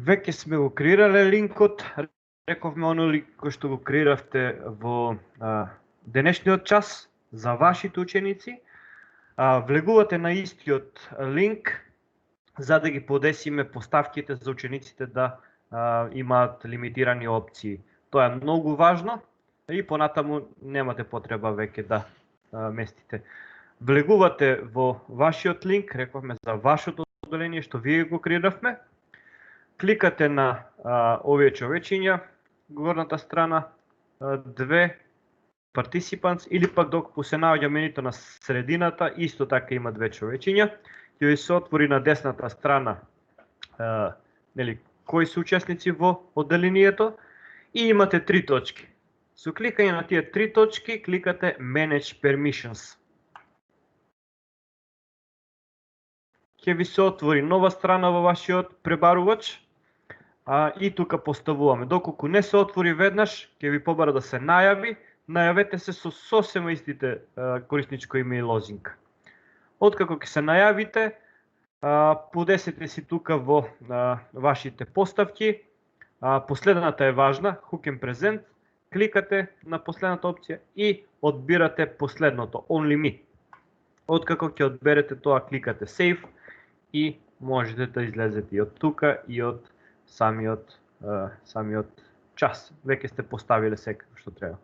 Веќе сме го креирале линкот, рековме оноли кој што го креиравте во денешниот час за вашите ученици. Влегувате на истиот линк за да ги подесиме поставките за учениците да имаат лимитирани опции. Тоа е многу важно и понатаму немате потреба веќе да местите. Влегувате во вашиот линк, рековме за вашето одделение што вие го креиравме. Кликате на овие човечиња, горната страна, две participants, или пак доколку се наоѓа менито на средината, исто така има две човечиња, ќе ви се отвори на десната страна кои се учесници во одделението и имате три точки. Со кликање на тие три точки кликате Manage Permissions. Ќе ви се отвори нова страна во вашиот пребарувач и тука поставуваме. Доколку не се отвори веднаш, ќе ви побара да се најави, најавете се со сосема истите корисничко име и лозинка. Откако ќе се најавите, подесете си тука во вашите поставки. Последната е важна, Hook and Present. Кликате на последната опција и одбирате последното, Only Me. Откако ќе одберете тоа, кликате Save и можете да излезете и од тука и од самиот час. Веќе сте поставиле секако што треба.